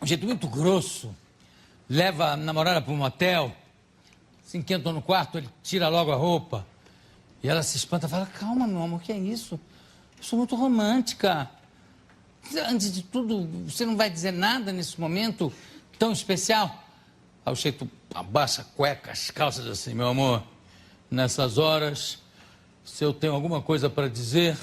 um jeito muito grosso, leva a namorada para um motel, se enquentam no quarto, ele tira logo a roupa. E ela se espanta e fala, calma, meu amor, que é isso? Eu sou muito romântica. Antes de tudo, você não vai dizer nada nesse momento tão especial? Aí o jeito abaixa a cueca, as calças assim, meu amor, nessas horas, se eu tenho alguma coisa para dizer,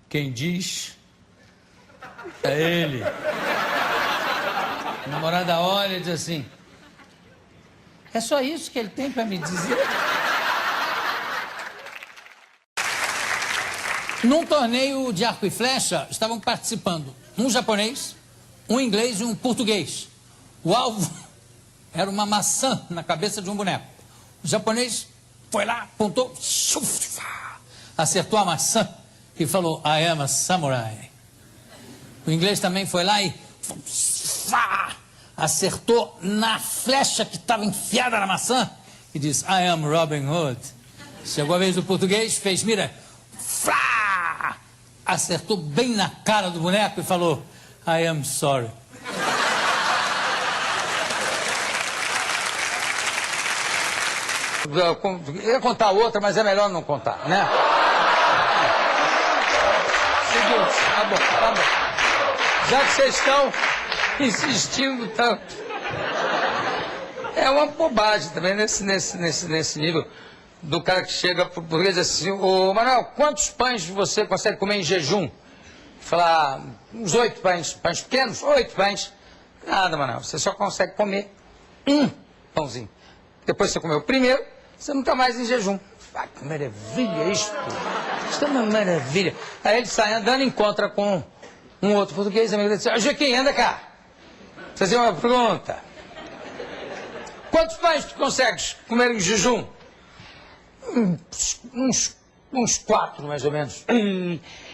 quem diz é ele. A namorada olha e diz assim, é só isso que ele tem para me dizer? Num torneio de arco e flecha, estavam participando um japonês, um inglês e um português. O alvo era uma maçã na cabeça de um boneco. O japonês foi lá, apontou, acertou a maçã e falou, I am a samurai. O inglês também foi lá e acertou na flecha que estava enfiada na maçã e disse, I am Robin Hood. Chegou a vez do português, fez mira, acertou bem na cara do boneco e falou, I am sorry. Eu ia contar outra, mas é melhor não contar, né? Seguinte, tá bom. Já que vocês estão insistindo tanto, é uma bobagem também nesse nível do cara que chega pro português e diz assim, ô Manuel, quantos pães você consegue comer em jejum? Falar, uns 8 pães. Pães pequenos? 8 pães. Nada, Manuel, você só consegue comer um pãozinho. Depois que você comeu o primeiro, você não está mais em jejum. Ah, que maravilha isto. Isto é uma maravilha. Aí ele sai andando e encontra com um outro português, amigo dele, diz, Joaquim, anda cá. Você tem uma pergunta. Quantos pães tu consegues comer em jejum? Uns 4, mais ou menos.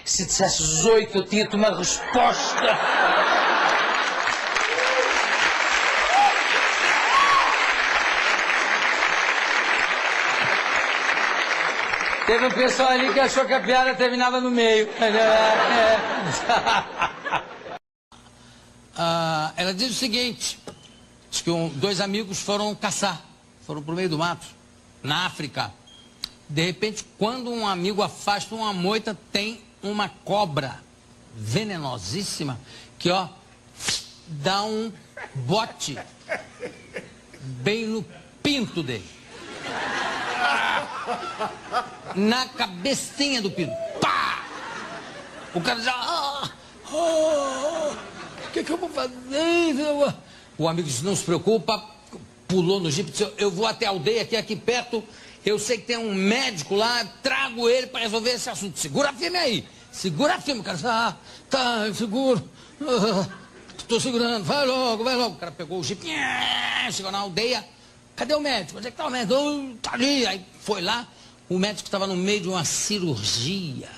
Se dissesses 8, eu tinha-te uma resposta. Teve um pessoal ali que achou que a piada terminava no meio. Ela diz o seguinte, diz que dois amigos foram caçar, foram pro meio do mato, na África. De repente, quando um amigo afasta uma moita, tem uma cobra venenosíssima que, ó, dá um bote bem no pinto dele. Na cabecinha do pinto. Pá! O cara já... O que eu vou fazer? O amigo disse, não se preocupa, pulou no jipe, disse, eu vou até a aldeia aqui perto, eu sei que tem um médico lá, trago ele para resolver esse assunto. Segura firme aí. Segura firme. O cara disse, tá, eu seguro. Estou segurando, vai logo. O cara pegou o jipe, chegou na aldeia. Cadê o médico? Onde é que tá o médico? Tá ali. Aí foi lá, o médico estava no meio de uma cirurgia,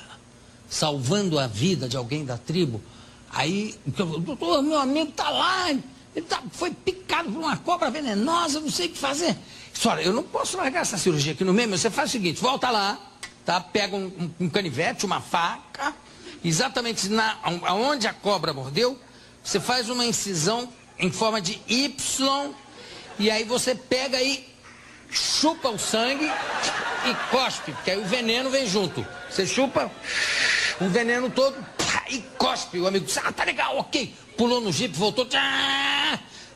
salvando a vida de alguém da tribo. Aí, doutor, meu amigo tá lá, ele foi picado por uma cobra venenosa, não sei o que fazer. Senhora, eu não posso largar essa cirurgia aqui no meio, mas você faz o seguinte, volta lá, tá? Pega um canivete, uma faca, exatamente onde a cobra mordeu, você faz uma incisão em forma de Y, e aí você pega e chupa o sangue e cospe, porque aí o veneno vem junto. Você chupa o veneno todo e cospe. O amigo disse, tá legal, ok. Pulou no jipe, voltou.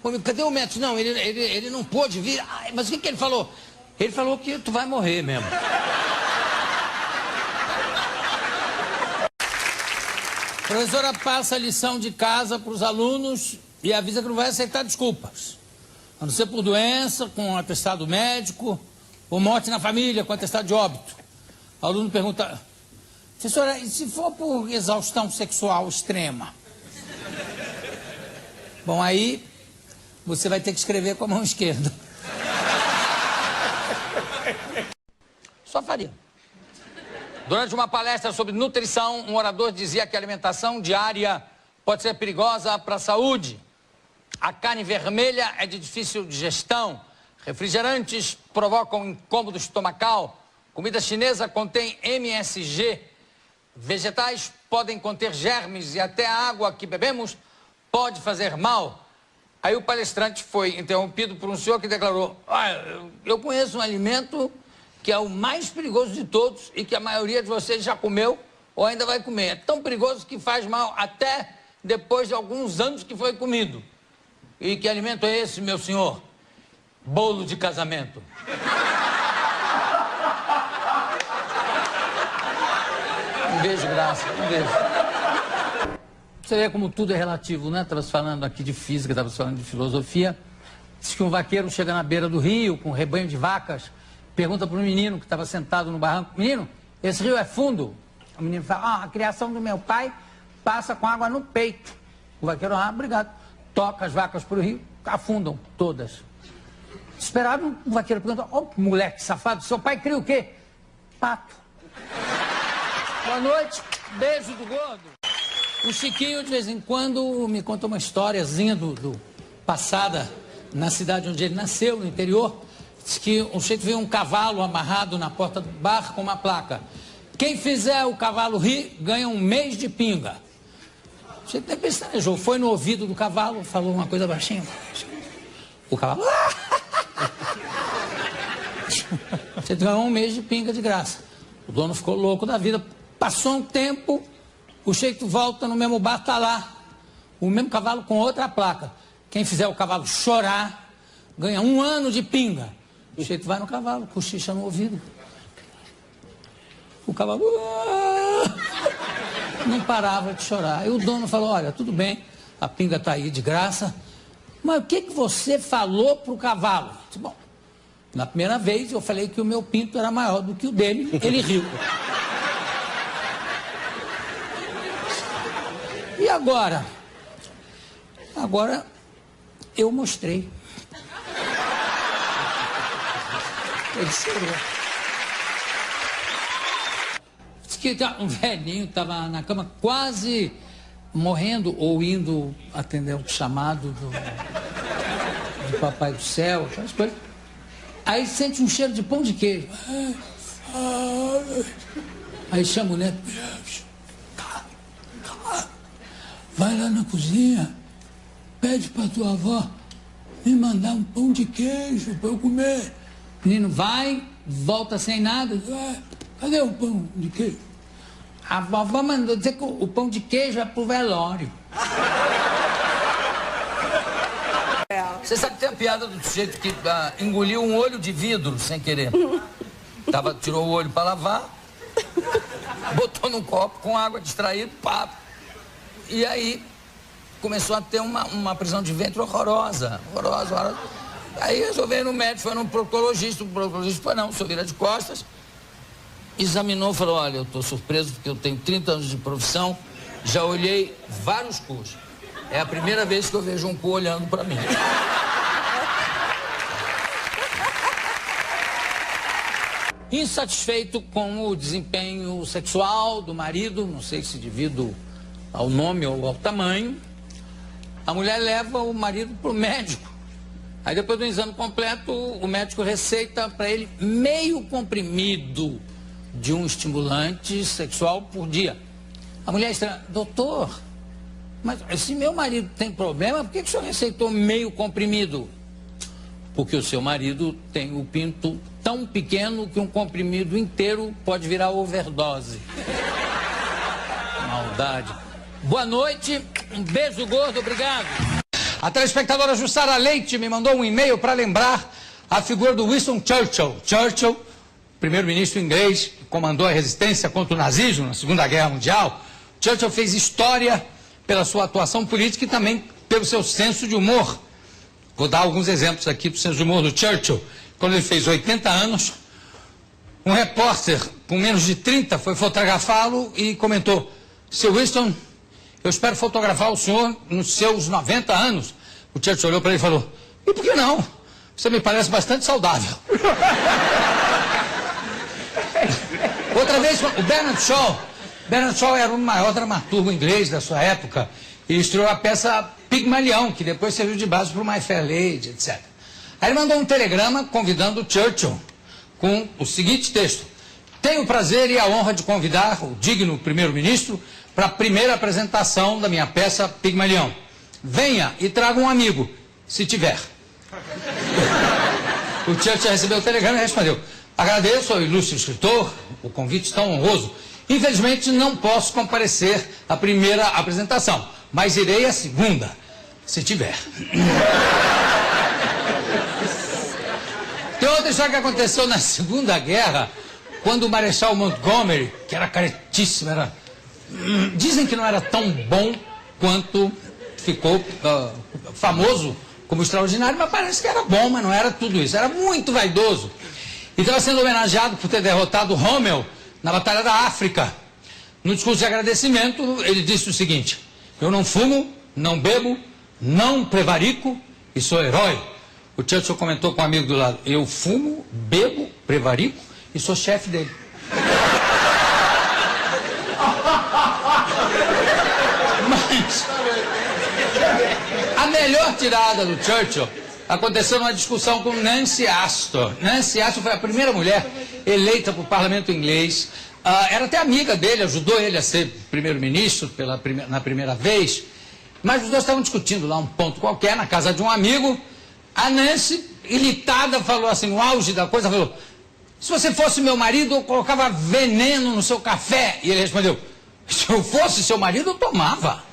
O amigo, cadê o médico? Não, ele não pôde vir. Mas o que ele falou? Ele falou que tu vai morrer mesmo. A professora passa a lição de casa para os alunos e avisa que não vai aceitar desculpas. A não ser por doença, com atestado médico, ou morte na família, com atestado de óbito. O aluno pergunta, professora, e se for por exaustão sexual extrema? Bom, aí você vai ter que escrever com a mão esquerda. Só faria. Durante uma palestra sobre nutrição, um orador dizia que a alimentação diária pode ser perigosa para a saúde. A carne vermelha é de difícil digestão, refrigerantes provocam incômodo estomacal, comida chinesa contém MSG, vegetais podem conter germes e até a água que bebemos pode fazer mal. Aí o palestrante foi interrompido por um senhor que declarou: eu conheço um alimento que é o mais perigoso de todos e que a maioria de vocês já comeu ou ainda vai comer. É tão perigoso que faz mal até depois de alguns anos que foi comido. E que alimento é esse, meu senhor? Bolo de casamento. Não vejo graça, não vejo. Você vê como tudo é relativo, né? Estava falando aqui de física, estava falando de filosofia. Diz que um vaqueiro chega na beira do rio com um rebanho de vacas, pergunta para um menino que estava sentado no barranco: menino, esse rio é fundo? O menino fala: a criação do meu pai passa com água no peito. O vaqueiro: obrigado. Toca as vacas para o rio, afundam todas. Desesperado, o vaqueiro pergunta: moleque safado, seu pai cria o quê? Pato. Boa noite, beijo do gordo. O Chiquinho, de vez em quando, me conta uma historiazinha passada na cidade onde ele nasceu, no interior. Diz que um sujeito viu um cavalo amarrado na porta do bar com uma placa: quem fizer o cavalo rir, ganha um mês de pinga. O sujeito nem pestanejou, foi no ouvido do cavalo, falou uma coisa baixinha. O cavalo... Você ganhou um mês de pinga de graça. O dono ficou louco da vida. Passou um tempo, o sujeito volta no mesmo bar, tá lá o mesmo cavalo com outra placa: quem fizer o cavalo chorar, ganha 1 ano de pinga. O sujeito vai no cavalo, cochicha no ouvido. O cavalo não parava de chorar. Aí o dono falou: olha, tudo bem, a pinga tá aí de graça, mas o que você falou pro cavalo? Eu disse: bom, na primeira vez eu falei que o meu pinto era maior do que o dele, ele riu. E agora? Agora eu mostrei. Ele chorou. Diz que um velhinho estava na cama quase morrendo ou indo atender o chamado do Papai do Céu, aquelas coisas. Aí sente um cheiro de pão de queijo. Aí chama o neto: vai lá na cozinha, pede pra tua avó me mandar um pão de queijo pra eu comer. O menino vai, volta sem nada. Cadê o pão de queijo? A vovó mandou dizer que o pão de queijo é pro velório. Você sabe que tem a piada do sujeito que engoliu um olho de vidro sem querer. Tirou o olho para lavar, botou num copo com água, distraído, papo. E aí começou a ter uma prisão de ventre horrorosa. Aí resolveram ir no médico, foi num proctologista. O proctologista falou: não, o senhor vira de costas. Examinou, falou: olha, eu estou surpreso porque eu tenho 30 anos de profissão, já olhei vários cus. É a primeira vez que eu vejo um cu olhando para mim. Insatisfeito com o desempenho sexual do marido, não sei se devido ao nome ou ao tamanho, a mulher leva o marido para o médico. Aí depois do exame completo, o médico receita para ele meio comprimido de um estimulante sexual por dia. A mulher estranha: doutor, mas se meu marido tem problema, por que o senhor receitou meio comprimido? Porque o seu marido tem o pinto tão pequeno que um comprimido inteiro pode virar overdose. Maldade. Boa noite, um beijo gordo, obrigado. A telespectadora Jussara Leite me mandou um e-mail para lembrar a figura do Winston Churchill. Churchill, primeiro-ministro inglês, que comandou a resistência contra o nazismo na Segunda Guerra Mundial. Churchill fez história pela sua atuação política e também pelo seu senso de humor. Vou dar alguns exemplos aqui do senso de humor do Churchill. Quando ele fez 80 anos, um repórter com menos de 30 foi fotografá-lo e comentou: seu Winston, eu espero fotografar o senhor nos seus 90 anos. O Churchill olhou para ele e falou: e por que não? Você me parece bastante saudável. Outra vez, o Bernard Shaw. Bernard Shaw era o maior dramaturgo inglês da sua época e estreou a peça Pigmalião, que depois serviu de base para o My Fair Lady, etc. Aí ele mandou um telegrama convidando o Churchill com o seguinte texto: tenho o prazer e a honra de convidar o digno primeiro-ministro para a primeira apresentação da minha peça Pigmalião. Venha e traga um amigo. se tiver. O Churchill recebeu o telegrama e respondeu: agradeço ao ilustre escritor o convite tão honroso. Infelizmente não posso comparecer à primeira apresentação, mas irei à segunda, se tiver. Tem outra história que aconteceu na Segunda Guerra, quando o Marechal Montgomery, que era caretíssimo, dizem que não era tão bom quanto ficou famoso como extraordinário, mas parece que era bom, mas não era tudo isso, era muito vaidoso. E estava sendo homenageado por ter derrotado Rommel na Batalha da África. No discurso de agradecimento, ele disse o seguinte: eu não fumo, não bebo, não prevarico e sou herói. O Churchill comentou com um amigo do lado: eu fumo, bebo, prevarico e sou chefe dele. Mas a melhor tirada do Churchill aconteceu numa discussão com Nancy Astor. Nancy Astor foi a primeira mulher eleita para o parlamento inglês. Era até amiga dele, ajudou ele a ser primeiro-ministro na primeira vez. Mas os dois estavam discutindo lá um ponto qualquer na casa de um amigo. A Nancy, irritada, falou assim, no auge da coisa, falou: se você fosse meu marido, eu colocava veneno no seu café. E ele respondeu: se eu fosse seu marido, eu tomava.